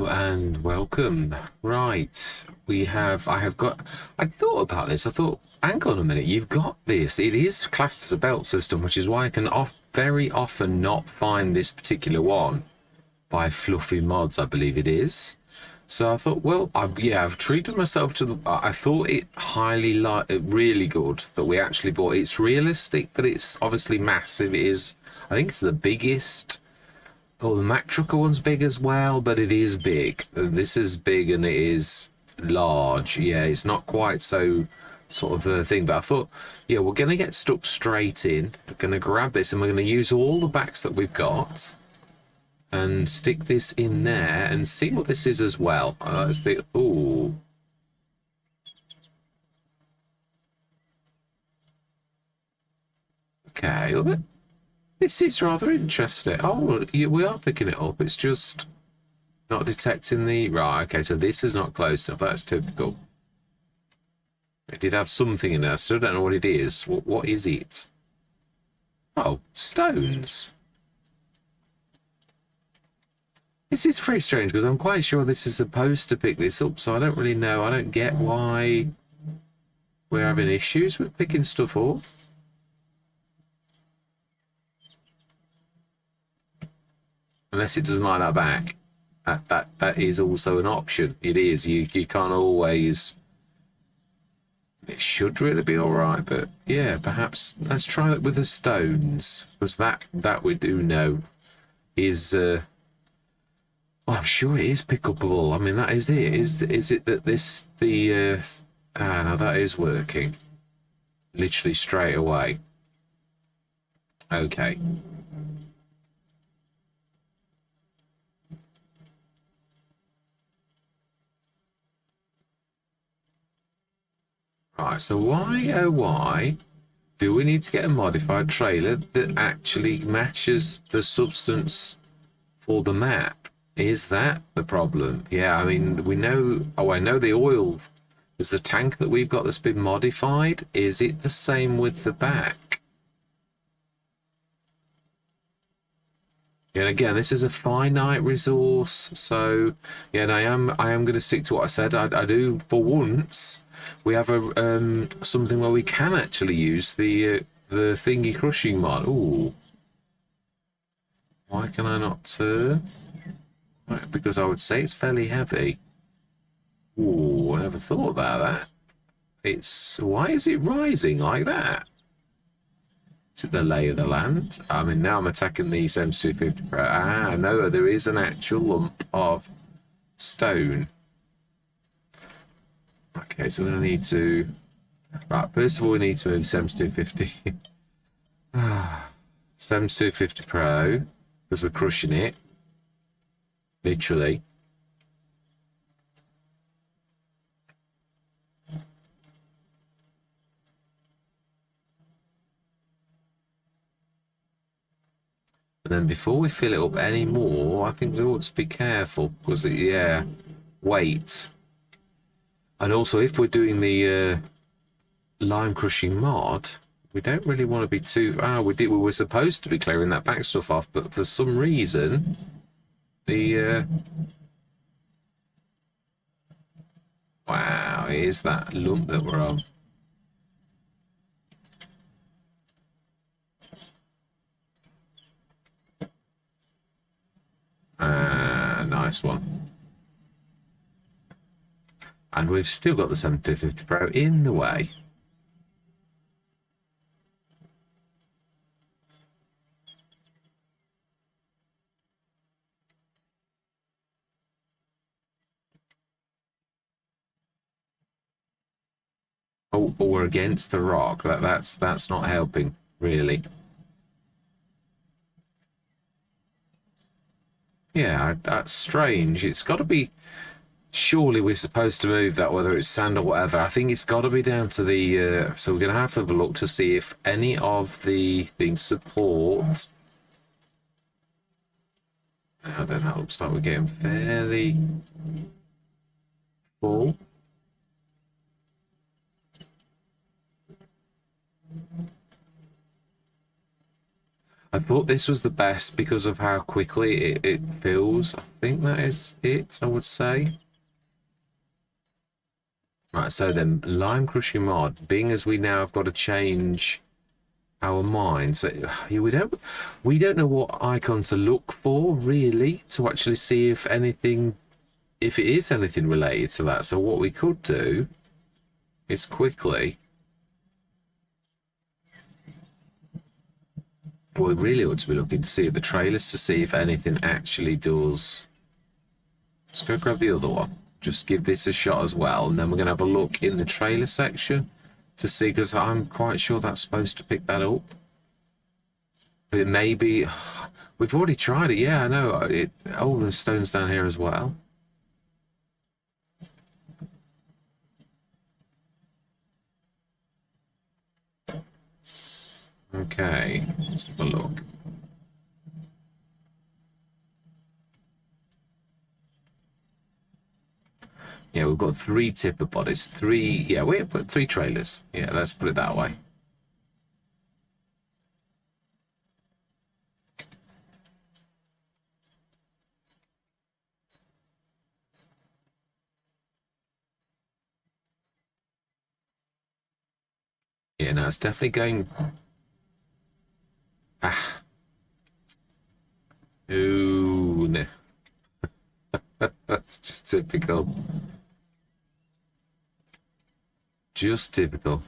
Hello and welcome. Right, I thought about this. I thought, hang on a minute, you've got this. It is classed as a belt system, which is why I can very often not find this particular one by Fluffy Mods, I believe it is. So I thought, well, I've treated myself to the. I thought it really good that we actually bought. It's realistic, but it's obviously massive. It is, I think it's the biggest. Oh, the Mack Trucker one's big as well, but it is big. This is big and it is large. Yeah, it's not quite so sort of a thing, but I thought, yeah, we're going to get stuck straight in. We're going to grab this and we're going to use all the backs that we've got and stick this in there and see what this is as well. Let's think, ooh. Okay, well, this is rather interesting. Oh, yeah, we are picking it up. It's just not detecting the... Right, okay, so this is not close enough. That's typical. It did have something in there. I still don't know what it is. What is it? Oh, stones. This is very strange because I'm quite sure this is supposed to pick this up, so I don't really know. I don't get why we're having issues with picking stuff up. Unless it doesn't like that back. That is also an option. It is. You can't always... It should really be alright, but yeah, perhaps let's try it with the stones. Because that we do know is... well, I'm sure it is pickupable. I mean, that is it. Is it that no, that is working. Literally straight away. Okay. Right, so why, oh why, do we need to get a modified trailer that actually matches the substance for the map? Is that the problem? Yeah, I mean, we know... Oh, I know the oil. Is the tank that we've got that's been modified, is it the same with the back? And again, this is a finite resource, so yeah, and I am going to stick to what I said. I do, for once, we have a something where we can actually use the thingy crushing mod. Ooh, why can I not turn? Right, because I would say it's fairly heavy. Ooh, I never thought about that. It's why is it rising like that? Is it the lay of the land? I mean, now I'm attacking the 7250 Pro. Ah, no, there is an actual lump of stone. Okay, so we're going to need to... Right, first of all, we need to move 7250. 7250 Pro, because we're crushing it. Literally. And then before we fill it up any more, I think we ought to be careful because, yeah, weight. And also, if we're doing the lime crushing mod, we don't really want to be too... we were supposed to be clearing that back stuff off, but for some reason, the... Wow, here's that lump that we're on. Nice one. And we've still got the 7250 Pro in the way. Oh, we're against the rock. That's not helping, really. Yeah, that's strange. It's got to be... Surely we're supposed to move that, whether it's sand or whatever. I think it's got to be down to the... so we're going to have a look to see if any of the things support... Now then, that looks like we're getting fairly full. I thought this was the best because of how quickly it fills. I think that is it, I would say. Right, so then Lime Crushing Mod, being as we now have got to change our minds, so, yeah, we don't know what icon to look for really to actually see if anything, if it is anything related to that. So what we could do is quickly, what we really ought to be looking to see at the trailers to see if anything actually does. Let's go grab the other one. Just give this a shot as well, and then we're going to have a look in the trailer section to see, because I'm quite sure that's supposed to pick that up. But it may be... We've already tried it, yeah, I know. Oh, there's stones down here as well. Okay, let's have a look. Yeah, we've got 3 tipper bodies. 3, yeah, we put 3 trailers. Yeah, let's put it that way. Yeah, no, it's definitely going... Ah. Ooh, no. That's just typical. Just typical.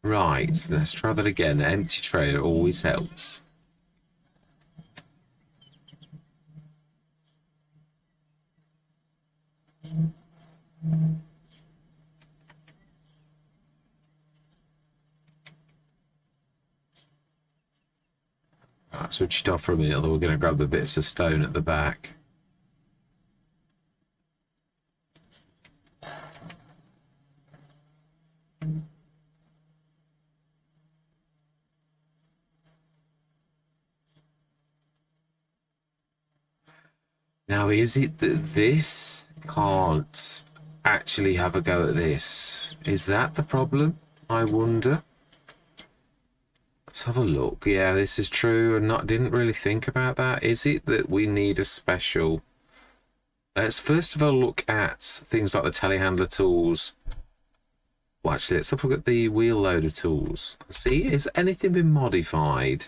Right, let's try that again. Empty trailer always helps. Right, switch it off for a minute, although we're going to grab the bits of stone at the back. Now, is it that this can't actually have a go at this? Is that the problem? I wonder. Let's have a look. Yeah, this is true. And didn't really think about that. Is it that we need a special... Let's first of all look at things like the telehandler tools. Well, actually, let's have a look at the wheel loader tools. See, has anything been modified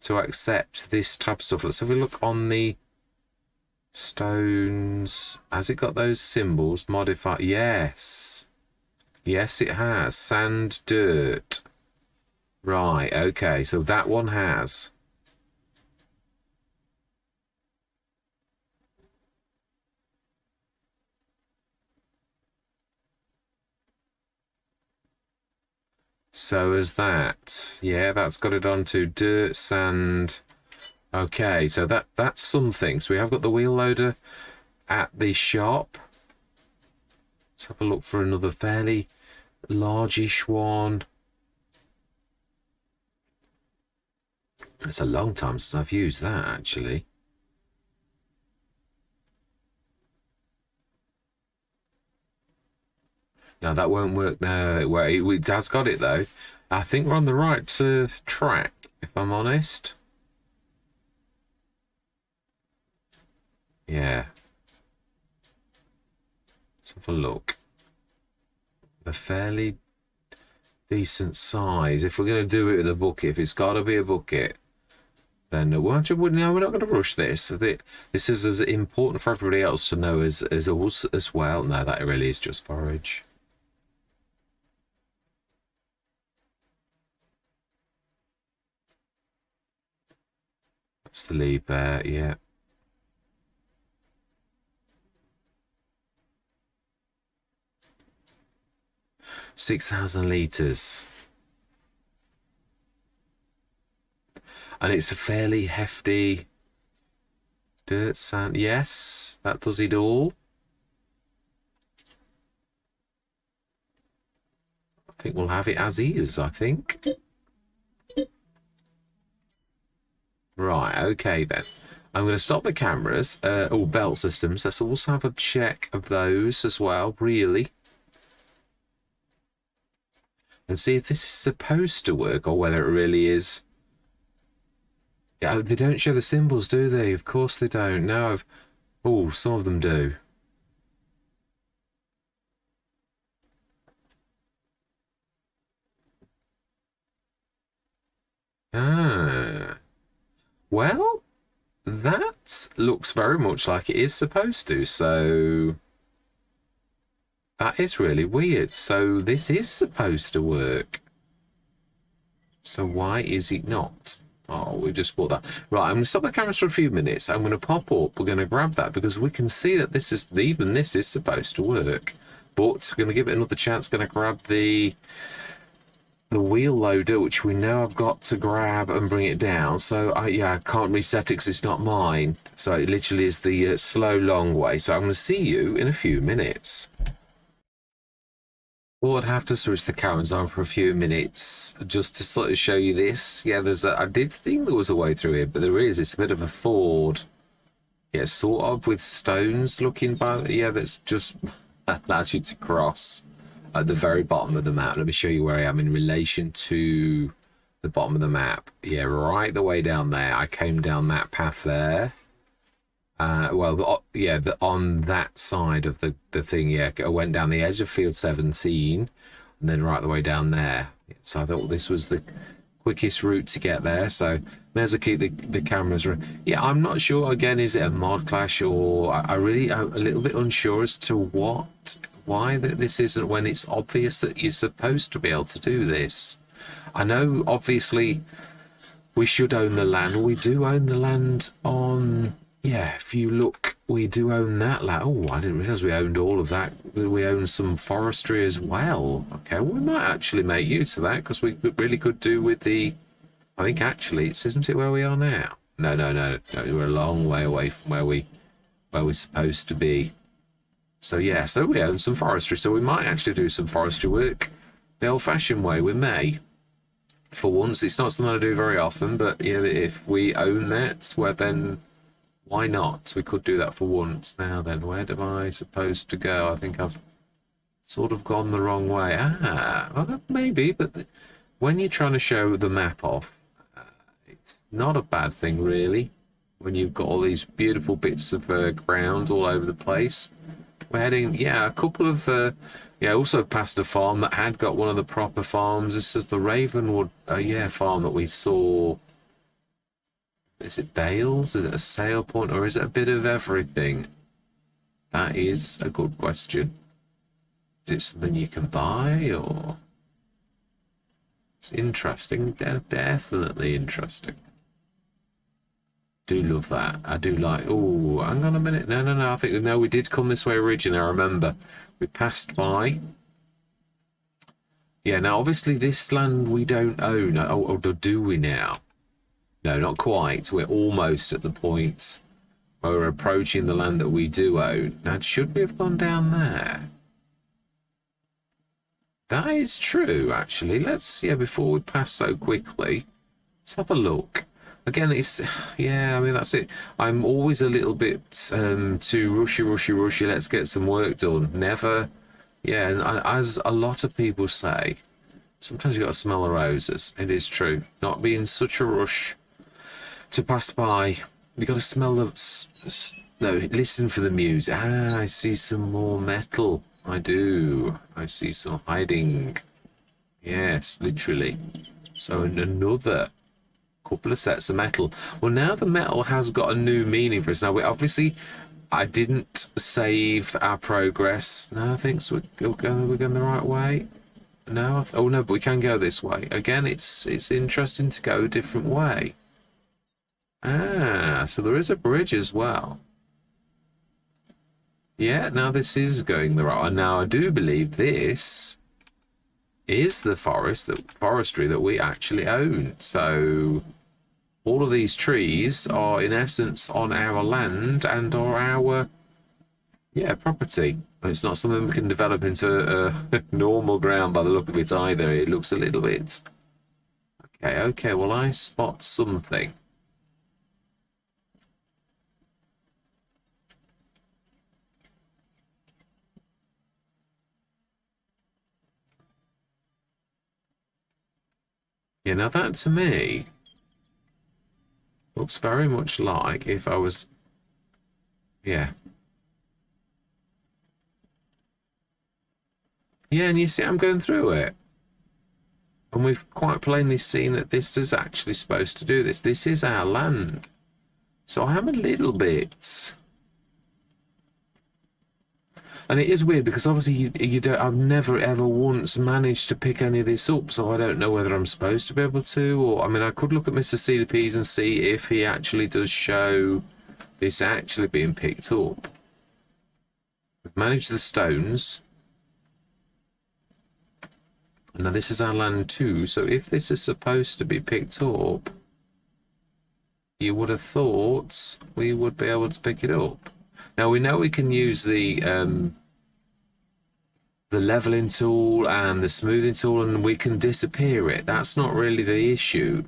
to accept this type of stuff? Let's have a look on the stones. Has it got those symbols modified? Yes. Yes, it has. Sand, dirt. Right, okay, so that one has. So is that. Yeah, that's got it onto dirt, sand. Okay, so that's something. So we have got the wheel loader at the shop. Let's have a look for another fairly largish one. It's a long time since I've used that, actually. No, that won't work there. It has got it, though. I think we're on the right track, if I'm honest. Yeah. Let's have a look. A fairly decent size. If we're going to do it with a bucket, if it's got to be a bucket, then no, we're not going to rush this. This is as important for everybody else to know as us as well. No, that really is just forage. That's the lead there, yeah. $6,000 litres. And it's a fairly hefty dirt, sand. Yes, that does it all. I think we'll have it as is, I think. Right, okay then. I'm going to stop the cameras. Belt systems. Let's also have a check of those as well, really. and see if this is supposed to work or whether it really is. Yeah, they don't show the symbols, do they? Of course they don't. No, oh, some of them do. Ah, well, that looks very much like it is supposed to. So that is really weird. So this is supposed to work. So why is it not? Oh, we've just bought that. Right, I'm going to stop the cameras for a few minutes. I'm going to pop up. We're going to grab that because we can see that this is, even this is supposed to work. But we're going to give it another chance. Going to grab the wheel loader, which we know I've got to grab and bring it down. So I can't reset it because it's not mine. So it literally is the slow, long way. So I'm going to see you in a few minutes. Well, I'd have to switch the cameras on for a few minutes just to sort of show you this. Yeah, I did think there was a way through here, but there is. It's a bit of a ford. Yeah, sort of with stones looking by. Yeah, that's just allows you to cross at the very bottom of the map. Let me show you where I am in relation to the bottom of the map. Yeah, right the way down there. I came down that path there. On that side of the thing, yeah, I went down the edge of field 17 and then right the way down there. So I thought this was the quickest route to get there. So may as well keep the cameras. Yeah, I'm not sure. Again, is it a mod clash or I'm a little bit unsure as to why that this isn't when it's obvious that you're supposed to be able to do this. I know, obviously, we should own the land. We do own the land on. Yeah, if you look, we do own that land. Oh, I didn't realise we owned all of that. We own some forestry as well. Okay, we might actually make use of that because we really could do with the. I think actually, isn't it where we are now? No. We're a long way away from where we're supposed to be. So yeah, so we own some forestry. So we might actually do some forestry work the old-fashioned way. We may. For once, it's not something I do very often, but yeah, if we own that, well then. Why not? We could do that for once. Now then, where am I supposed to go? I think I've sort of gone the wrong way. Well, maybe, but when you're trying to show the map off, it's not a bad thing, really. When you've got all these beautiful bits of ground all over the place. We're heading, a couple of, also past a farm that had got one of the proper farms. This is the Ravenwood, farm that we saw. Is it bales? Is it a sale point? Or is it a bit of everything? That is a good question. Is it something you can buy? Or it's interesting. Definitely interesting. Do love that. I do like... Oh, hang on a minute. No. I think... No, we did come this way originally, I remember. We passed by. Yeah, now, obviously, this land we don't own. Or do we now? No, not quite. We're almost at the point where we're approaching the land that we do own. Now, should we have gone down there? That is true, actually. Before we pass so quickly, let's have a look. Again, that's it. I'm always a little bit too rushy. Let's get some work done. Never, and as a lot of people say, sometimes you've got to smell the roses. It is true. Not be in such a rush to pass by. You got to smell listen for the music. I see some more metal. I do. I see some hiding. Yes, literally. So another couple of sets of metal. Well, now the metal has got a new meaning for us. Now, I didn't save our progress. No, I think so we're going the right way. No, but we can go this way. Again, it's interesting to go a different way. So there is a bridge as well. Yeah, now this is going the right way. Now I do believe this is the forestry that we actually own. So all of these trees are in essence on our land and are our property. It's not something we can develop into a normal ground by the look of it either. It looks a little bit. Okay, well I spot something. You know, that to me looks very much like if I was, yeah. Yeah, and you see I'm going through it. And we've quite plainly seen that this is actually supposed to do this. This is our land. So I am a little bit... And it is weird because obviously you don't. I've never ever once managed to pick any of this up, so I don't know whether I'm supposed to be able to, or I mean, I could look at Mr. CDPs and see if he actually does show this actually being picked up. We've managed the stones. Now this is our land too, so if this is supposed to be picked up, you would have thought we would be able to pick it up. Now we know we can use the leveling tool and the smoothing tool, and we can disappear it. That's not really the issue.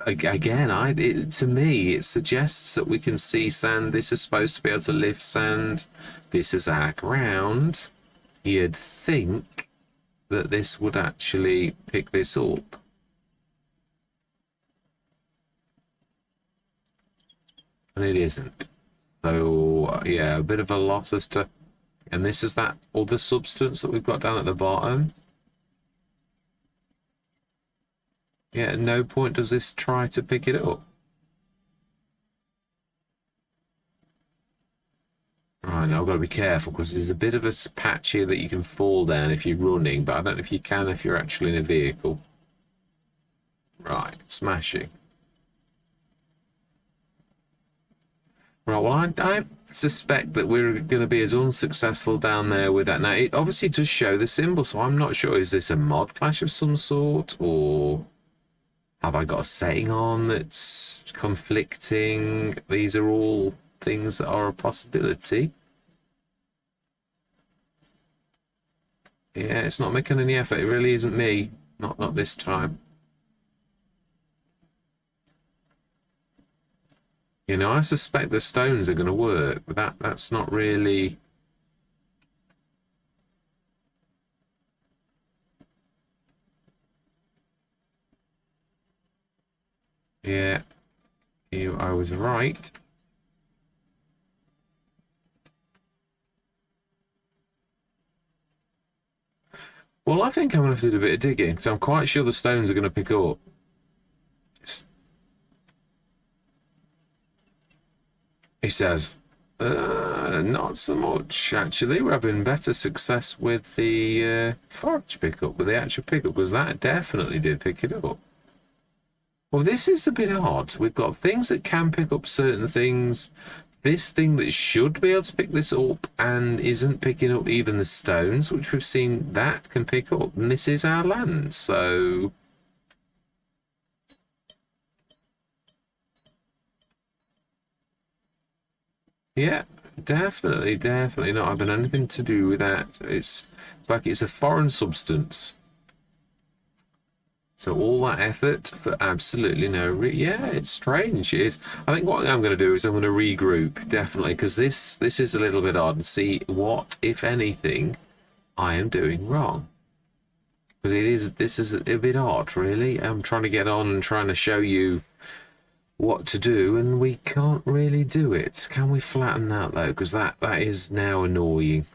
Again, to me, it suggests that we can see sand. This is supposed to be able to lift sand. This is our ground. You'd think that this would actually pick this up. And it isn't. So, yeah, a bit of a loss as to... And this is that other substance that we've got down at the bottom. Yeah, at no point does this try to pick it up. Right, now I've got to be careful because there's a bit of a patch here that you can fall down if you're running, but I don't know if you can if you're actually in a vehicle. Right, smashing. Right, well, I suspect that we're going to be as unsuccessful down there with that. Now, it obviously does show the symbol, so I'm not sure. Is this a mod clash of some sort, or have I got a setting on that's conflicting? These are all things that are a possibility. Yeah, it's not making any effort. It really isn't me. Not this time. You know, I suspect the stones are going to work, but that's not really... Yeah, I was right. Well, I think I'm going to have to do a bit of digging, because I'm quite sure the stones are going to pick up. He says, not so much, actually. We're having better success with the forage pickup, with the actual pickup, because that definitely did pick it up. Well, this is a bit odd. We've got things that can pick up certain things. This thing that should be able to pick this up and isn't picking up even the stones, which we've seen that can pick up. And this is our land, so... Yeah, definitely not having anything to do with that. It's like it's a foreign substance. So all that effort for absolutely no yeah, it's strange. It is. I think what I'm going to do is I'm going to regroup, definitely, because this is a little bit odd, and see what, if anything, I am doing wrong. Because this is a bit odd, really. I'm trying to get on and trying to show you what to do, and we can't really do it. Can we flatten that, though? Because that is now annoying.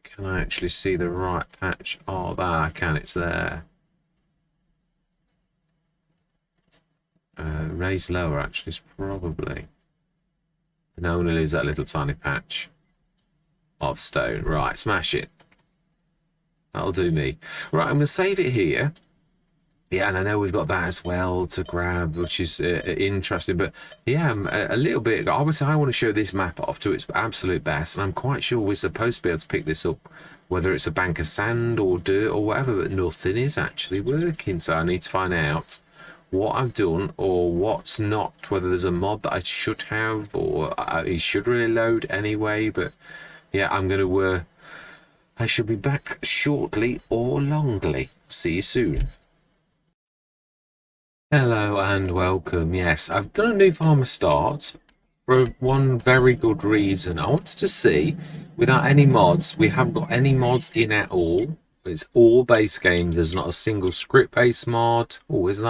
Can I actually see the right patch? Oh, there I can. It's there. Raise lower, actually, is probably... No, I'm going to lose that little tiny patch of stone. Right, smash it. That'll do me. Right, I'm going to save it here. Yeah, and I know we've got that as well to grab, which is interesting. But yeah, a little bit. Obviously, I want to show this map off to its absolute best, and I'm quite sure we're supposed to be able to pick this up, whether it's a bank of sand or dirt or whatever. But nothing is actually working, so I need to find out what I've done or what's not. Whether there's a mod that I should have, or it should really load anyway. But yeah, I'm going to. I shall be back shortly or longly. See you soon. Hello and welcome. Yes, I've done a new farmer start for one very good reason. I wanted to see, without any mods, we haven't got any mods in at all. It's all base games. There's not a single script-based mod. Oh, isn't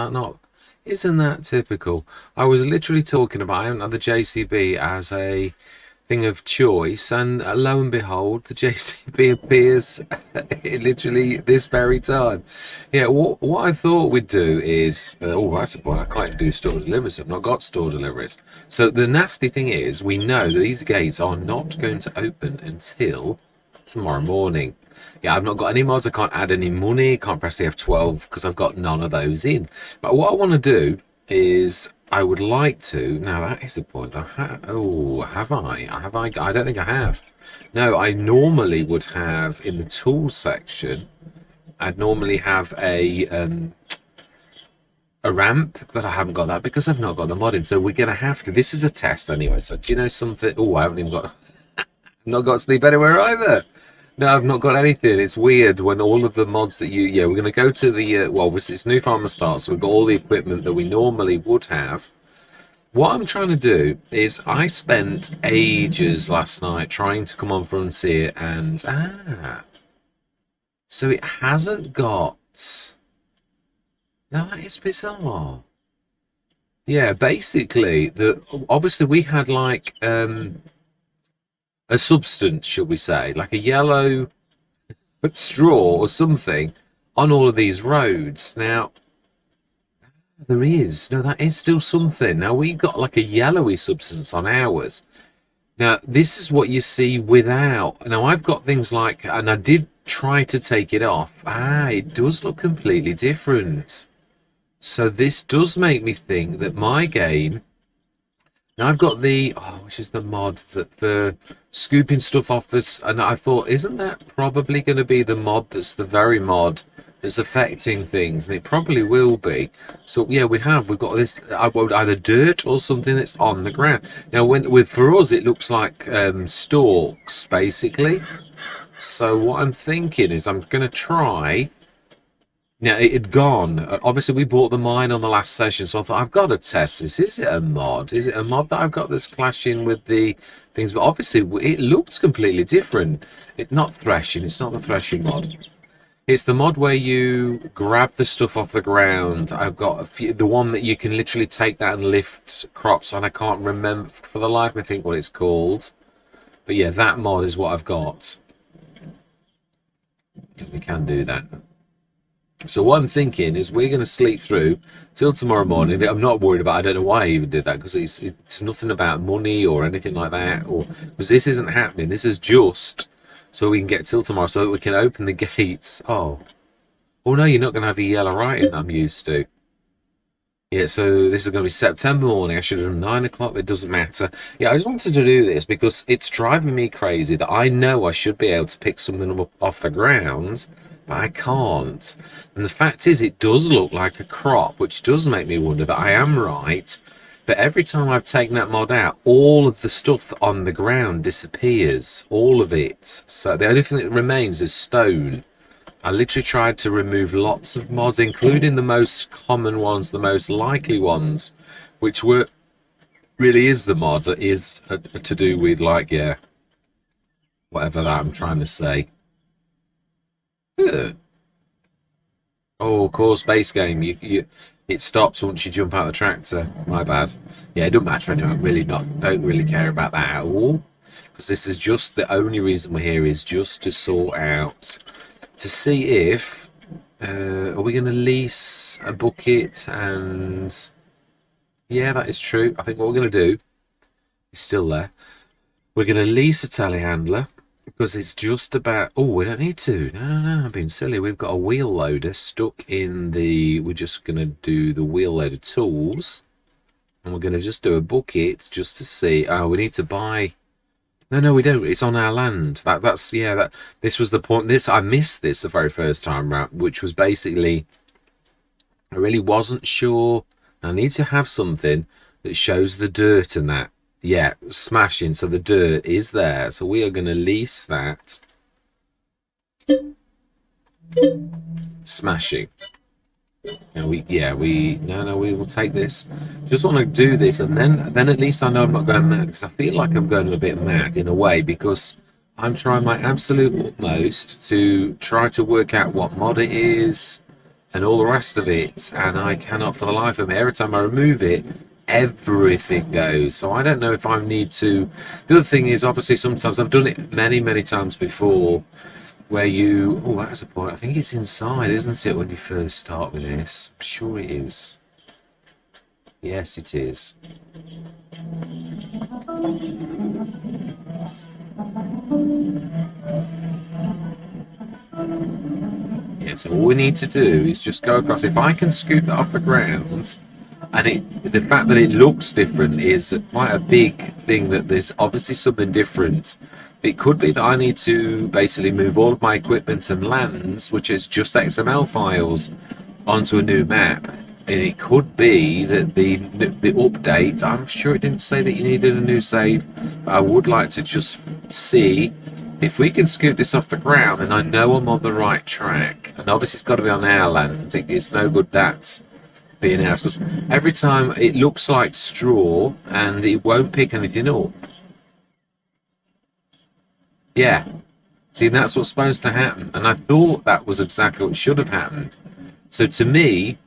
that typical? I was literally talking about I haven't had the JCB as a thing of choice, and lo and behold, the JCB appears literally this very time. Yeah, what I thought we'd do is, that's a point. I can't do store deliveries. I've not got store deliveries. So the nasty thing is, we know that these gates are not going to open until tomorrow morning. Yeah, I've not got any mods. I can't add any money. Can't press the F12 because I've got none of those in. But what I want to do is I would like to. Now that is the point. Have I? Have I? I don't think I have. No, I normally would have in the tools section. I'd normally have a ramp, but I haven't got that because I've not got the mod in. So we're gonna have to. This is a test anyway. So do you know something? Oh, I haven't even got. I've not got sleep anywhere either. No, I've not got anything. It's weird when all of the mods that we're going to go to the, it's New Farmer Start, so we've got all the equipment that we normally would have. What I'm trying to do is I spent ages last night trying to come on Frontier and, so it hasn't got, now that is bizarre. Yeah, basically, obviously we had like, a substance, shall we say, like a yellow straw or something on all of these roads. Now, that is still something. Now, we've got like a yellowy substance on ours. Now, this is what you see without. Now, I've got things like, and I did try to take it off. It does look completely different. So this does make me think that my game. Now I've got which is the mod that the scooping stuff off this, and I thought, isn't that probably going to be the mod that's the very mod that's affecting things? And it probably will be. So yeah, we've got this either dirt or something that's on the ground. Now for us, it looks like stalks basically. So what I'm thinking is I'm going to try. Now, it had gone. Obviously, we bought the mine on the last session, so I thought, I've got to test this. Is it a mod? Is it a mod that I've got that's clashing with the things? But obviously, it looks completely different. It's not threshing. It's not the threshing mod. It's the mod where you grab the stuff off the ground. I've got the one that you can literally take that and lift crops, and I can't remember for the life of me think what it's called. But yeah, that mod is what I've got. We can do that. So what I'm thinking is we're going to sleep through till tomorrow morning. I'm not worried about. I don't know why I even did that because it's nothing about money or anything like that. Or because this isn't happening. This is just so we can get till tomorrow so that we can open the gates. Oh no, you're not going to have the yellow writing that I'm used to. Yeah, so this is going to be September morning. I should have done 9 o'clock. It doesn't matter. Yeah, I just wanted to do this because it's driving me crazy that I know I should be able to pick something up off the ground. But I can't. And the fact is, it does look like a crop, which does make me wonder that I am right. But every time I've taken that mod out, all of the stuff on the ground disappears. All of it. So the only thing that remains is stone. I literally tried to remove lots of mods, including the most common ones, the most likely ones, which really is the mod that is to do with, like, yeah, whatever that I'm trying to say. Oh, of course, base game. It stops once you jump out of the tractor. My bad. Yeah, it doesn't matter anyway. Don't really care about that at all. Because this is just the only reason we're here is just to sort out, to see if are we going to lease a bucket. And yeah, that is true. I think what we're going to do is still there. We're going to lease a telehandler. Because it's just about... Oh, we don't need to. No, I'm being silly. We've got a wheel loader stuck in the... We're just going to do the wheel loader tools. And we're going to just do a bucket just to see... Oh, we need to buy... No, we don't. It's on our land. This was the point. I missed this the very first time round, which was basically... I really wasn't sure. I need to have something that shows the dirt and that. Yeah, smashing. So the dirt is there. So we are going to lease that. Smashing. And we will take this. Just want to do this, and then at least I know I'm not going mad, because I feel like I'm going a bit mad in a way, because I'm trying my absolute utmost to try to work out what mod it is and all the rest of it, and I cannot for the life of me. Every time I remove it, everything goes. So I don't know if I need to. The other thing is, obviously, sometimes I've done it many, many times before, where you. Oh, that's a point. I think it's inside, isn't it, when you first start with this? I'm sure it is. Yes, it is. Yeah, so all we need to do is just go across. If I can scoop that off the ground, and the fact that it looks different is quite a big thing, that there's obviously something different. It could be that I need to basically move all of my equipment and lands, which is just XML files, onto a new map. And it could be that the update, I'm sure it didn't say that you needed a new save, but I would like to just see if we can scoot this off the ground, and I know I'm on the right track. And obviously it's got to be on our land. It's no good that being ours, because every time it looks like straw and it won't pick anything up. Yeah. See, that's what's supposed to happen. And I thought that was exactly what should have happened. So to me,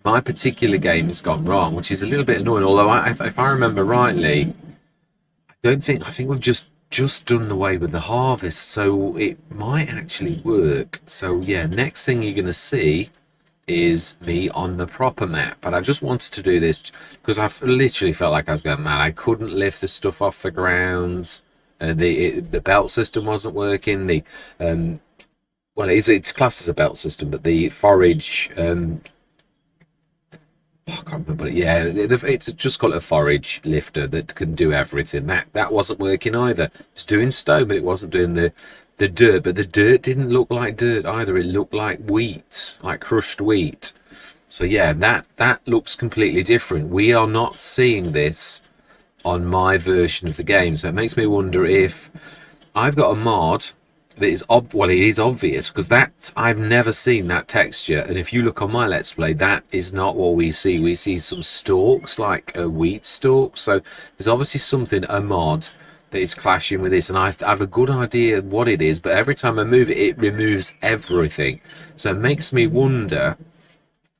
my particular game has gone wrong, which is a little bit annoying. Although, if I remember rightly, I think we've just done away with the harvest, so it might actually work. So yeah, next thing you're going to see is me on the proper map. But I just wanted to do this because I literally felt like I was going mad. I couldn't lift the stuff off the ground. The belt system wasn't working. Well, it's classed as a belt system, but the forage. I can't remember. Yeah, it's just called a forage lifter that can do everything. That wasn't working either. It was doing stone, but it wasn't doing the dirt. But the dirt didn't look like dirt either. It looked like wheat, like crushed wheat. So yeah, that looks completely different. We are not seeing this on my version of the game. So it makes me wonder if I've got a mod that is well, it is obvious, because that I've never seen that texture, and if you look on my Let's Play, that is not what we see. We see some stalks, like wheat stalks. So there's obviously something, a mod, that is clashing with this, and I have a good idea what it is, but every time I move it, it removes everything. So it makes me wonder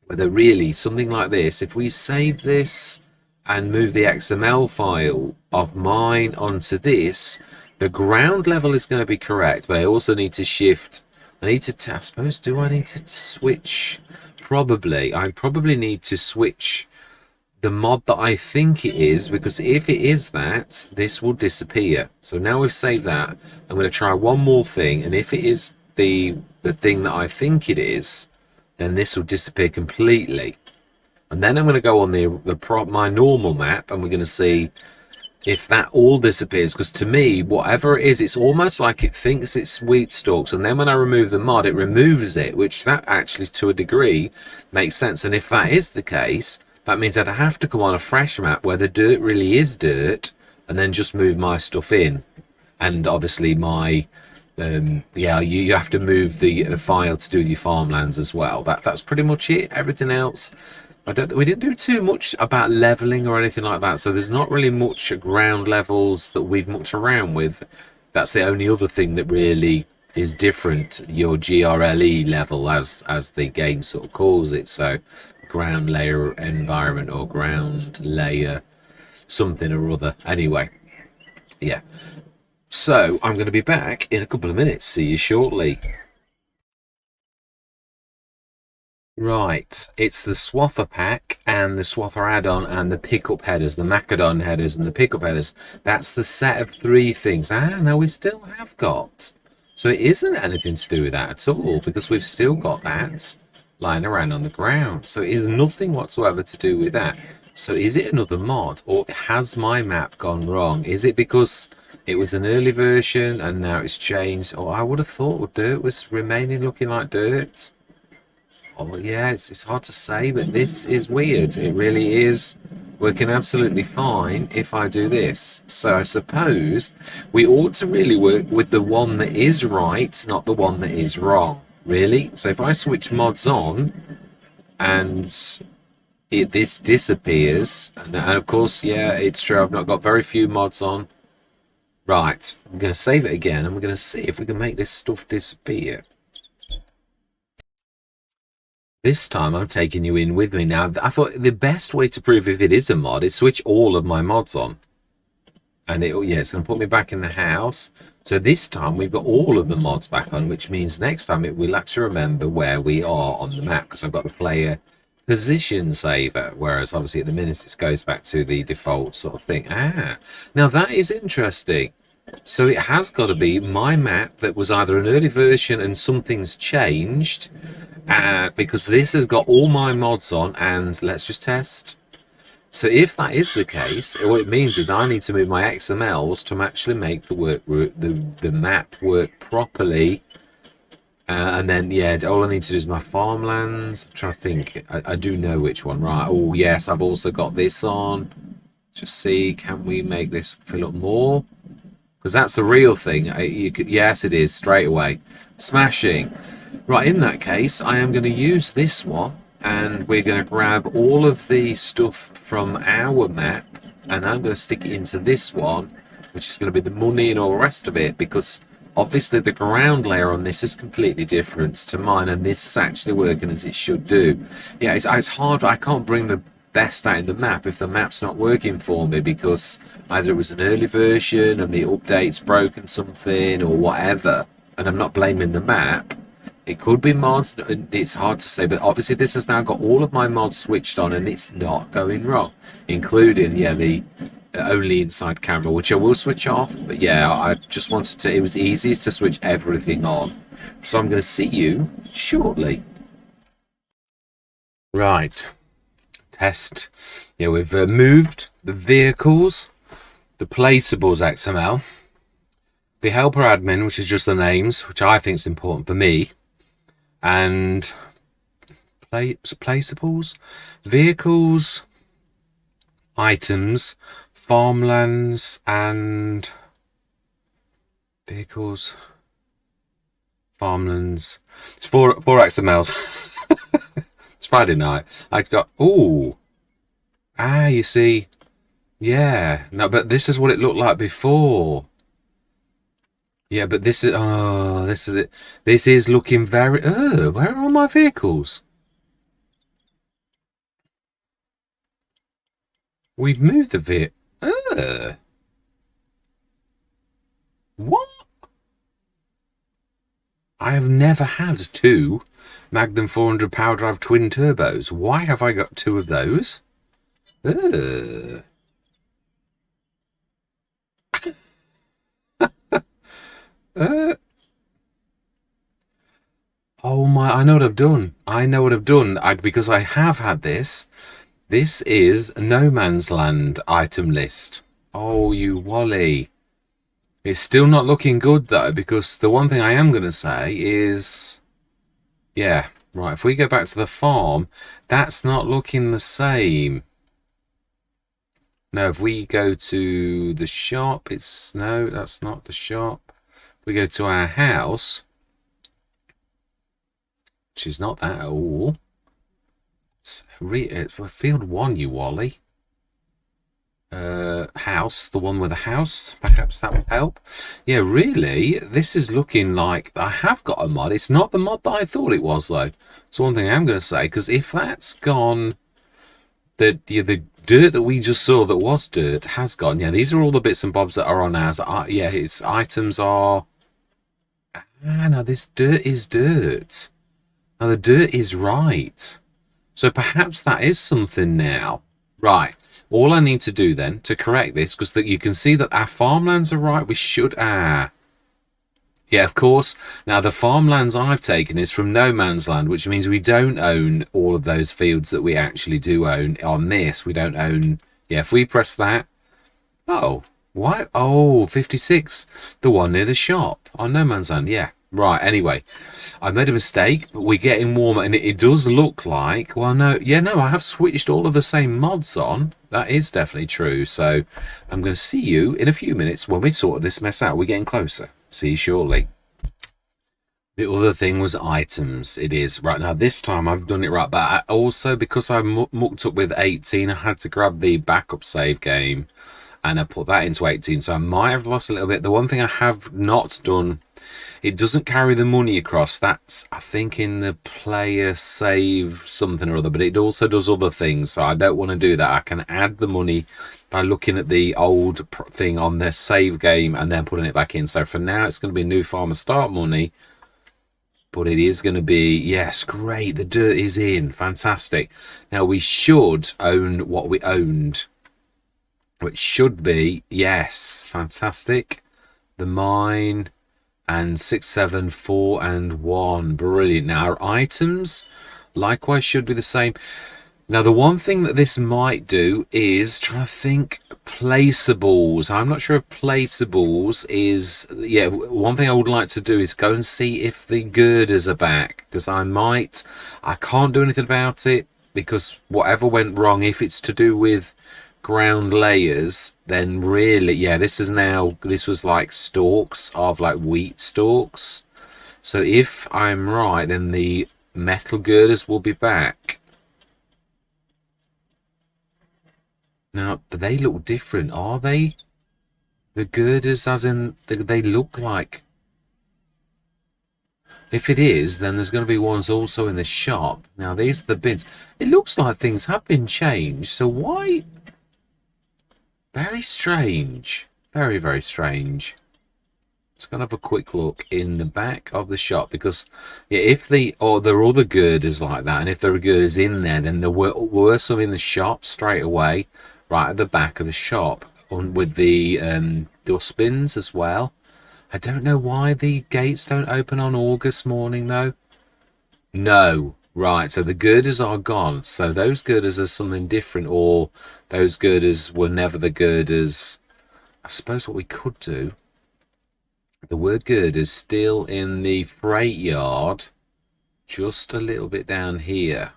whether really something like this, if we save this and move the XML file of mine onto this, the ground level is going to be correct, but I also need to shift. I need to, I suppose, do I need to switch? Probably. I probably need to switch the mod that I think it is, because if it is that, this will disappear. So now we've saved that, I'm going to try one more thing, and if it is the thing that I think it is, then this will disappear completely. And then I'm going to go on my normal map, and we're going to see if that all disappears, because to me, whatever it is, it's almost like it thinks it's wheat stalks, and then when I remove the mod, it removes it, which that actually, to a degree, makes sense. And if that is the case, that means I'd have to come on a fresh map where the dirt really is dirt, and then just move my stuff in. And obviously my, yeah, you have to move the file to do your farmlands as well. That's pretty much it. Everything else, we didn't do too much about leveling or anything like that, so there's not really much ground levels that we've mucked around with. That's the only other thing that really is different, your GRLE level, as the game sort of calls it. So ground layer environment, or ground layer something or other. Anyway, yeah, so I'm going to be back in a couple of minutes. See you shortly. Right, it's the Swather pack and the Swather add-on and the pickup headers, the Macedon headers and the pickup headers. That's the set of 3 things. No, we still have got. So it isn't anything to do with that at all, because we've still got that lying around on the ground. So it is nothing whatsoever to do with that. So is it another mod, or has my map gone wrong? Is it because it was an early version and now it's changed? Or I would have thought dirt was remaining looking like dirt. Oh yeah, it's hard to say, but this is weird. It really is working absolutely fine if I do this. So I suppose we ought to really work with the one that is right, not the one that is wrong. Really? So if I switch mods on and this disappears, and of course, yeah, it's true, I've not got very few mods on. Right, I'm going to save it again, and we're going to see if we can make this stuff disappear. This time I'm taking you in with me. Now, I thought the best way to prove if it is a mod is switch all of my mods on. And it's going to put me back in the house. So this time we've got all of the mods back on, which means next time it will actually remember where we are on the map, because I've got the player position saver, whereas obviously at the minute it goes back to the default sort of thing. Now that is interesting. So it has got to be my map that was either an early version and something's changed, because this has got all my mods on. And let's just test. So if that is the case, what it means is I need to move my XMLs to actually make the map work properly. And then, yeah, all I need to do is my farmlands. I'm trying to think. I do know which one, right? Oh, yes, I've also got this on. Just see, can we make this fill up more? Because that's the real thing. Yes, it is, straight away. Smashing. Right, in that case, I am going to use this one. And we're going to grab all of the stuff from our map. And I'm going to stick it into this one, which is going to be the money and all the rest of it. Because obviously the ground layer on this is completely different to mine, and this is actually working as it should do. Yeah, it's hard. I can't bring the best out in the map if the map's not working for me, because either it was an early version and the update's broken something or whatever, and I'm not blaming the map. It could be mods. It's hard to say, but obviously this has now got all of my mods switched on and it's not going wrong, including, yeah, the only inside camera, which I will switch off. But yeah, I just wanted to, it was easiest to switch everything on. So I'm going to see you shortly. Right. Test. Yeah, we've moved the vehicles, the placeables XML, the helper admin, which is just the names, which I think is important for me, and placeables, vehicles, items, farmlands, and vehicles, farmlands. It's four XMLs. It's Friday night. I got, ooh, you see, yeah, no, but this is what it looked like before. Yeah, but this is, oh, this is it. This is looking very, where are all my vehicles? We've moved the what? I have never had two Magnum 400 power drive twin turbos. Why have I got two of those? Oh my, I know what I've done. I know what I've done. Because I have had this. This is No Man's Land item list. Oh, you Wally. It's still not looking good though, because the one thing I am going to say is, yeah, right, if we go back to the farm, that's not looking the same. No, if we go to the shop, it's, no, that's not the shop. If we go to our house, which is not that at all. It's field 1, you Wally. House, the one with a house, perhaps that will help. Yeah, really, this is looking like I have got a mod. It's not the mod that I thought it was, though. It's one thing I'm going to say, because if that's gone, the dirt that we just saw that was dirt has gone. Yeah, these are all the bits and bobs that are on ours. Yeah, its items are, now this dirt is dirt. Now the dirt is right. So perhaps that is something now. Right. All I need to do then to correct this, because that you can see that our farmlands are right. We should, yeah, of course. Now the farmlands I've taken is from No Man's Land, which means we don't own all of those fields that we actually do own on this. We don't own, yeah, if we press that, oh, why? Oh, 56, the one near the shop on No Man's Land, yeah. Right, anyway, I made a mistake, but we're getting warmer, and it does look like, well, no, yeah, no, I have switched all of the same mods on. That is definitely true. So I'm going to see you in a few minutes when we sort this mess out. We're getting closer. See you shortly. The other thing was items. It is. Right, now this time I've done it right, but also because I mucked up with 18, I had to grab the backup save game. and I put that into 18. So I might have lost a little bit. The one thing I have not done, it doesn't carry the money across. That's, I think, in the player save something or other, but it also does other things. So I don't want to do that. I can add the money by looking at the old thing on the save game and then putting it back in. So for now, it's going to be new farmer start money. But it is going to be, yes, great. The dirt is in. Fantastic. Now, we should own what we owned, which should be, yes, fantastic. The mine and 6, 7, 4, and 1. Brilliant. Now, our items likewise should be the same. Now, the one thing that this might do is try to think placeables. I'm not sure if placeables is... Yeah, one thing I would like to do is go and see if the girders are back. Because I can't do anything about it. Because whatever went wrong, if it's to do with ground layers, then really, yeah, this was like stalks of like wheat stalks. So if I'm right, then the metal girders will be back. Now, but they look different, are they? The girders, as in, they look like... If it is, then there's going to be ones also in the shop. Now, these are the bins. It looks like things have been changed, so why... Very strange. Very, very strange. Let's go and have a quick look in the back of the shop, because yeah, if there are other girders like that, and if there are girders in there, then there were some in the shop straight away, right at the back of the shop, with the dustbins as well. I don't know why the gates don't open on August morning though. No, right, so the girders are gone. So those girders are something different, or those girders were never the girders. I suppose what we could do, the word girders still in the freight yard, just a little bit down here.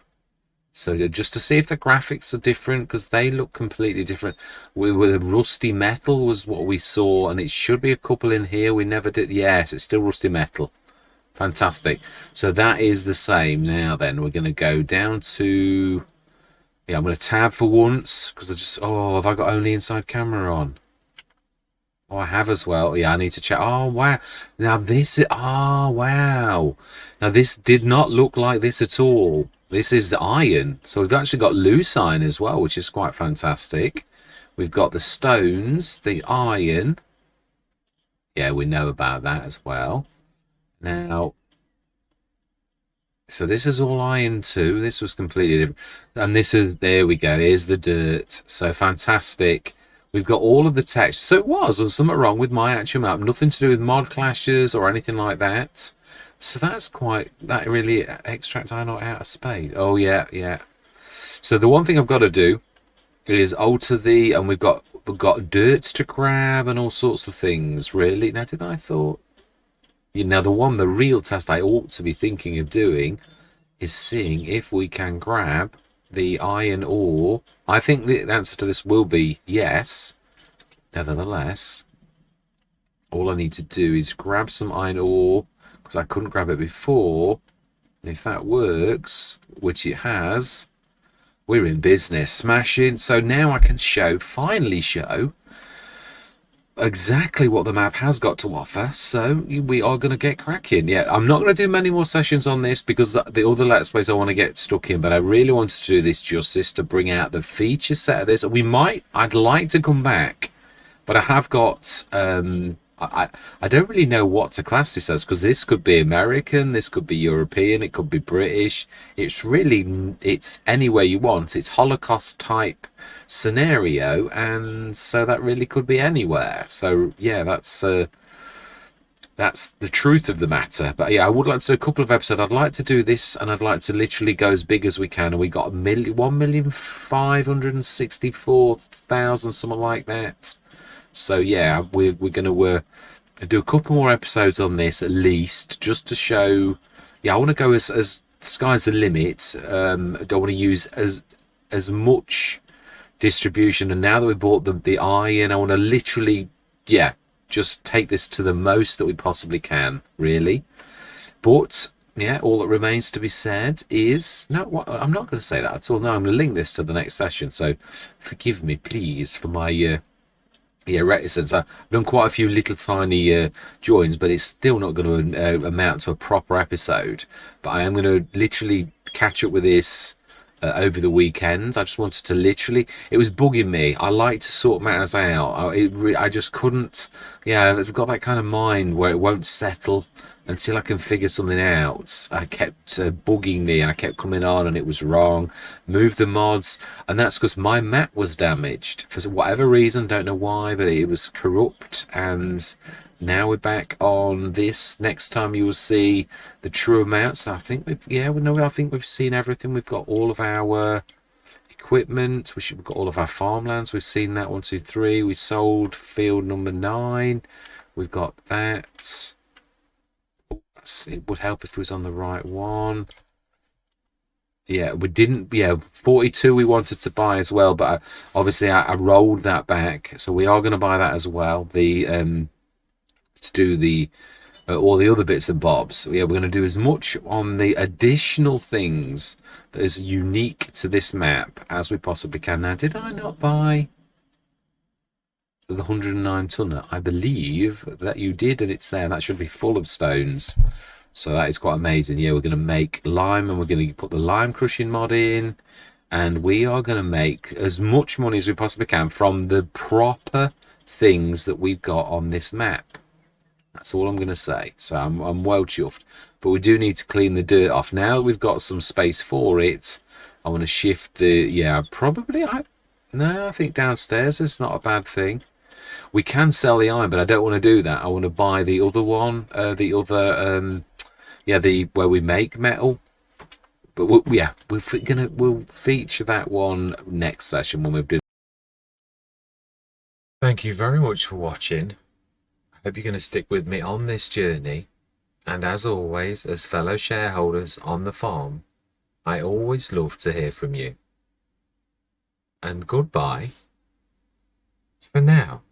So just to see if the graphics are different, because they look completely different. With rusty metal was what we saw, and it should be a couple in here. We never did. Yes, it's still rusty metal. Fantastic. So that is the same. Now then, we're going to go down to... Yeah, I'm going to tab for once, because I just... Oh, have I got only inside camera on? Oh, I have as well. Yeah, I need to check. Oh, wow. Now this is... Oh, wow. Now this did not look like this at all. This is iron. So we've actually got loose iron as well, which is quite fantastic. We've got the stones, the iron. Yeah, we know about that as well. Now, so this is all iron too. This was completely different. And this is, there we go. Here's the dirt. So fantastic. We've got all of the text. So there was something wrong with my actual map. Nothing to do with mod clashes or anything like that. So that's quite, that really extract iron ore out of spade. Oh yeah, yeah. So the one thing I've got to do is alter the, and we've got dirt to grab and all sorts of things. Really, now did I thought? You know, the real test I ought to be thinking of doing is seeing if we can grab the iron ore. I think the answer to this will be yes. Nevertheless, all I need to do is grab some iron ore, because I couldn't grab it before. And if that works, which it has, we're in business. Smashing. So now I can finally show exactly what the map has got to offer. So we are going to get cracking. Yeah, I'm not going to do many more sessions on this, because the other Let's Plays I want to get stuck in, but I really wanted to do this justice to bring out the feature set of this. I'd like to come back, but I have got... I don't really know what to class this as, because this could be American, this could be European, it could be British. It's anywhere you want. It's Holocaust type scenario, and so that really could be anywhere. So yeah, that's the truth of the matter. But yeah, I would like to do a couple of episodes. I'd like to do this, and I'd like to literally go as big as we can. And we got 1,564,000, something like that. So yeah, we're going to do a couple more episodes on this at least, just to show. Yeah, I want to go as sky's the limit. I don't want to use as much distribution. And now that we bought the iron, I want to literally, yeah, just take this to the most that we possibly can, really. But yeah, all that remains to be said is no. I'm not going to say that at all. No, I'm going to link this to the next session. So forgive me, please, for my yeah, reticence. I've done quite a few little tiny joins, but it's still not going to amount to a proper episode. But I am going to literally catch up with this over the weekend. I just wanted to literally. It was bugging me. I like to sort matters out. I just couldn't. Yeah, I've got that kind of mind where it won't settle until I can figure something out. I kept bugging me, and I kept coming on, and it was wrong. Move the mods, and that's because my map was damaged for whatever reason. Don't know why, but it was corrupt. And now we're back on this. Next time you will see the true amounts. I think I think we've seen everything. We've got all of our equipment. We've got all of our farmlands. We've seen that 1, 2, 3. We sold field number 9. We've got that. It would help if it was on the right one. Yeah, we didn't. Yeah, 42 we wanted to buy as well, but obviously I rolled that back, so we are going to buy that as well. The to do the all the other bits and bobs. So, yeah, we're going to do as much on the additional things that is unique to this map as we possibly can. Now, did I not buy the 109 tonner? I believe that you did, and it's there. That should be full of stones. So that is quite amazing. Yeah, we're going to make lime, and we're going to put the lime crushing mod in, and we are going to make as much money as we possibly can from the proper things that we've got on this map. That's all I'm going to say. So I'm well chuffed. But we do need to clean the dirt off. Now that we've got some space for it, I want to shift the... Yeah, probably... I think downstairs is not a bad thing. We can sell the iron, but I don't want to do that. I want to buy the other one. Where we make metal. But we'll feature that one next session when we've done. Thank you very much for watching. I hope you're going to stick with me on this journey. And as always, as fellow shareholders on the farm, I always love to hear from you. And goodbye for now.